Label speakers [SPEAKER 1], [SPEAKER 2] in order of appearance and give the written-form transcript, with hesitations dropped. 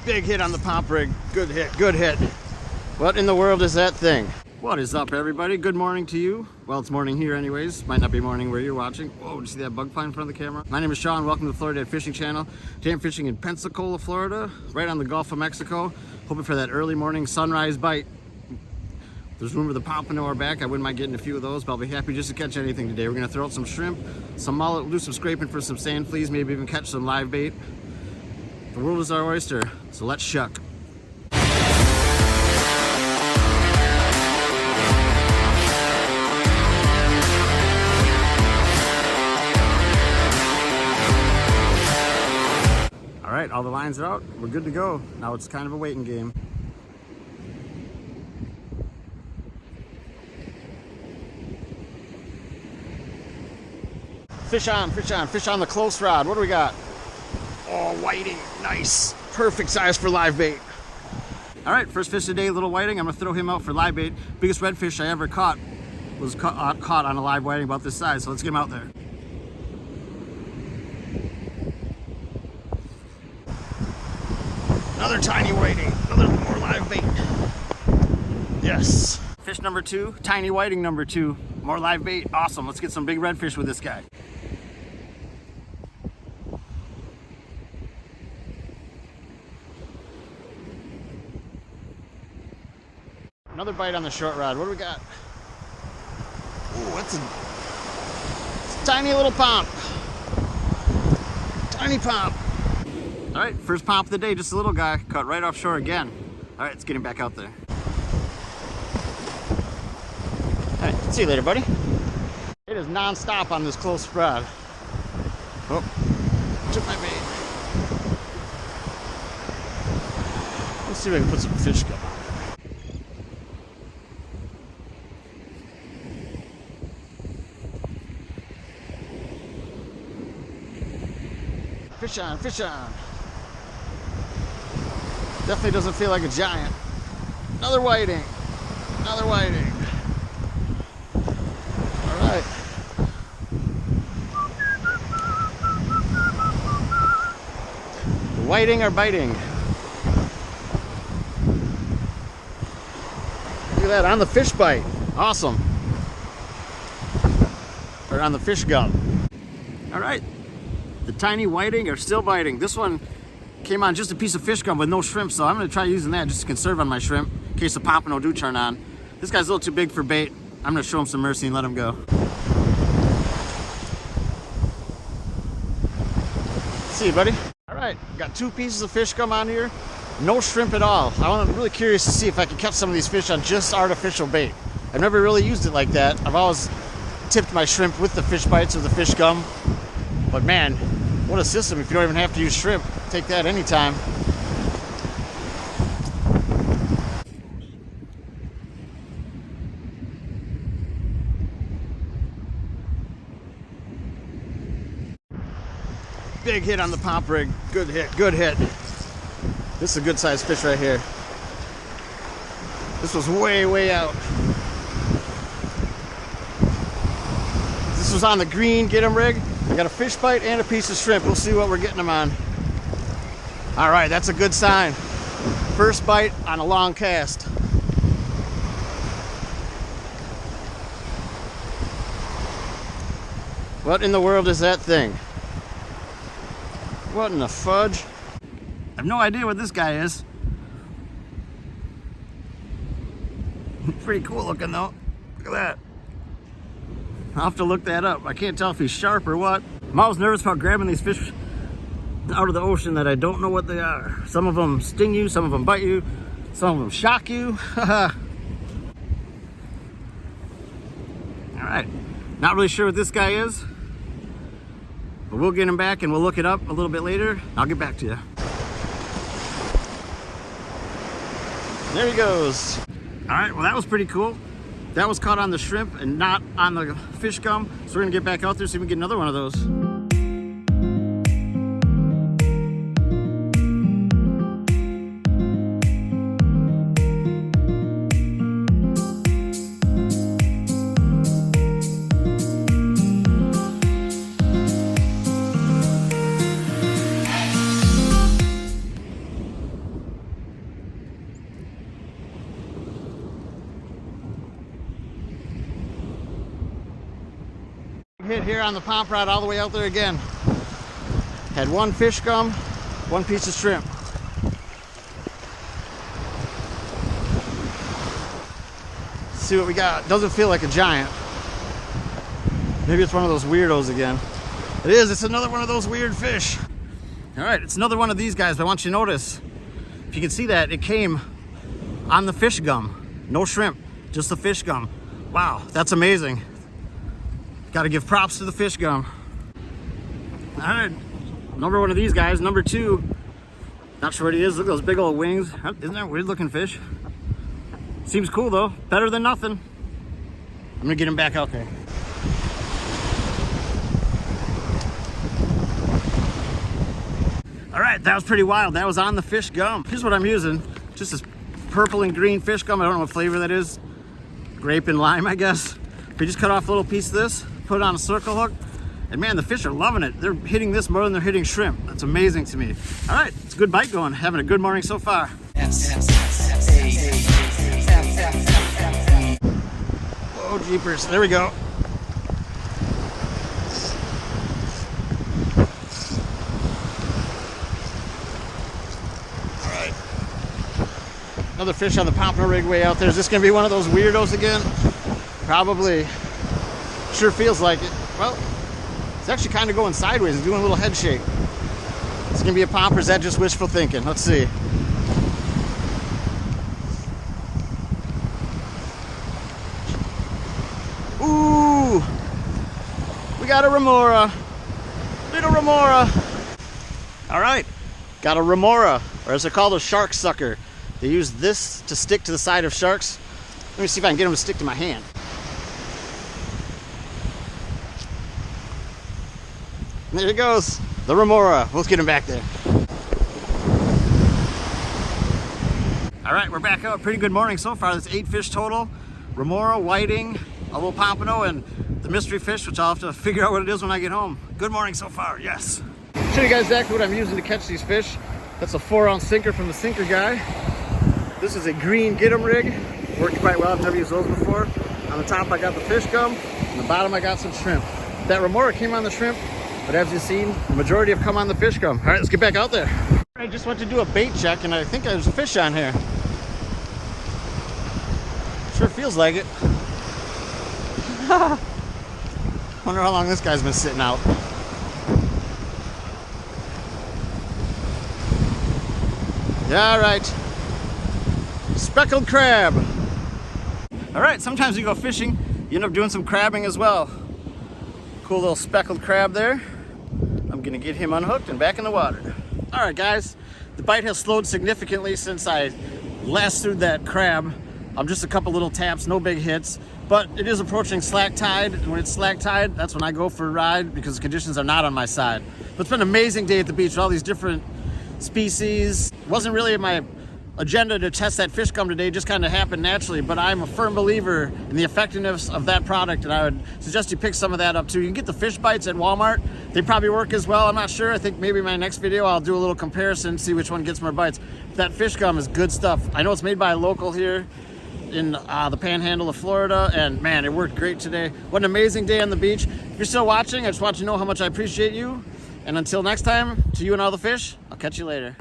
[SPEAKER 1] Big hit on the pop rig. Good hit, good hit. What in the world is that thing? What is up, everybody? Good morning to you. Well, it's morning here anyways. Might not be morning where you're watching. Whoa, did you see that bug fly in front of the camera? My name is Sean. Welcome to the Florida Dad Fishing Channel. Today I'm fishing in Pensacola, Florida, right on the Gulf of Mexico. Hoping for that early morning sunrise bite. There's room for the pompano or back. I wouldn't mind getting a few of those, but I'll be happy just to catch anything today. We're gonna throw out some shrimp, some mullet, we'll do some scraping for some sand fleas, maybe even catch some live bait. The world is our oyster, so let's shuck. All right, all the lines are out. We're good to go. Now it's kind of a waiting game. Fish on the close rod. What do we got? Oh, whiting, nice. Perfect size for live bait. All right, first fish today, little whiting. I'm gonna throw him out for live bait. Biggest redfish I ever caught was caught on a live whiting about this size, so let's get him out there. Another tiny whiting, another more live bait. Yes. Fish number two, tiny whiting number two, more live bait. Awesome, let's get some big redfish with this guy. Another bite on the short rod. What do we got? Ooh, it's a tiny little pomp. Tiny pomp. All right, first pomp of the day, just a little guy, caught right offshore again. All right, let's get him back out there. All right, see you later, buddy. It is non-stop on this close rod. Oh, took my bait. Let's see if I can put some fish scum on. Fish on, fish on. Definitely doesn't feel like a giant. Another whiting, another whiting. All right. The whiting are biting. Look at that, on the fish bite. Awesome. Or on the fish gum. All right. The tiny whiting are still biting. This one came on just a piece of fish gum with no shrimp, so I'm gonna try using that just to conserve on my shrimp in case the pompano do turn on. This guy's a little too big for bait. I'm gonna show him some mercy and let him go. See you, buddy. All right, got two pieces of fish gum on here. No shrimp at all. I'm really curious to see if I can catch some of these fish on just artificial bait. I've never really used it like that. I've always tipped my shrimp with the fish bites or the fish gum. But man, what a system if you don't even have to use shrimp. Take that anytime. Big hit on the pop rig. Good hit, good hit. This is a good sized fish right here. This was way, way out. This was on the green get 'em rig. I got a fish bite and a piece of shrimp. We'll see what we're getting them on. All right, that's a good sign. First bite on a long cast. What in the world is that thing? What in the fudge? I have no idea what this guy is. Pretty cool looking though. Look at that. I'll have to look that up. I can't tell if he's sharp or what. I'm always nervous about grabbing these fish out of the ocean that I don't know what they are. Some of them sting you, some of them bite you, some of them shock you. All right, not really sure what this guy is, but we'll get him back and we'll look it up a little bit later. I'll get back to you. There he goes. All right, well that was pretty cool. That was caught on the shrimp and not on the fish gum. So we're gonna get back out there, see if we can get another one of those. hit here on the pomp rod all the way out there again. Had one fish gum, one piece of shrimp. Let's see what we got. Doesn't feel like a giant. Maybe it's one of those weirdos again. It is, it's another one of those weird fish. All right, it's another one of these guys, but I want you to notice, if you can see that, it came on the fish gum. No shrimp, just the fish gum. Wow, that's amazing. Got to give props to the fish gum. All right, another one of these guys, number 2. Not sure what he is. Look at those big old wings. Isn't that a weird looking fish? Seems cool though, better than nothing. I'm gonna get him back out there. All right, that was pretty wild. That was on the fish gum. Here's what I'm using. Just this purple and green fish gum. I don't know what flavor that is. Grape and lime, I guess. We just cut off a little piece of this, put it on a circle hook, and man, the fish are loving it. They're hitting this more than they're hitting shrimp. That's amazing to me. All right, it's a good bite going. Having a good morning so far. Oh, jeepers. There we go. Another fish on the Pompano rig way out there. Is this going to be one of those weirdos again? Probably. Sure feels like it. Well, it's actually kind of going sideways. It's doing a little head shake. It's going to be a pomp, or is that just wishful thinking? Let's see. Ooh! We got a remora. Little remora. All right. Got a remora, or as they're called, a shark sucker. They use this to stick to the side of sharks. Let me see if I can get them to stick to my hand. And there he goes, the remora. Let's get him back there. All right, we're back out. Pretty good morning so far. There's 8 fish total. Remora, whiting, a little pompano, and the mystery fish, which I'll have to figure out what it is when I get home. Good morning so far, yes. I'll show you guys exactly what I'm using to catch these fish. That's a 4-ounce sinker from the Sinker Guy. This is a green Get 'em rig. Worked quite well. I've never used those before. On the top, I got the fish gum. On the bottom, I got some shrimp. That remora came on the shrimp, but as you've seen, the majority have come on the fish gum. All right, let's get back out there. I just went to do a bait check, and I think there's a fish on here. Sure feels like it. Wonder how long this guy's been sitting out. Yeah, all right. Speckled crab. All right, sometimes you go fishing, you end up doing some crabbing as well. Cool little speckled crab there. I'm gonna get him unhooked and back in the water. All right, guys, the bite has slowed significantly since I last threw that crab. Just a couple little taps, no big hits, but it is approaching slack tide. And when it's slack tide, that's when I go for a ride because the conditions are not on my side. But it's been an amazing day at the beach with all these different species. It wasn't really my agenda to test that fish gum today, just kind of happened naturally, but I'm a firm believer in the effectiveness of that product, and I would suggest you pick some of that up too. You can get the fish bites at Walmart. They probably work as well. I'm not sure. I think maybe in my next video I'll do a little comparison, see which one gets more bites. That fish gum is good stuff. I know it's made by a local here in the panhandle of Florida, and man, it worked great today. What an amazing day on the beach. If you're still watching, I just want you to know how much I appreciate you, and until next time, to you and all the fish, I'll catch you later.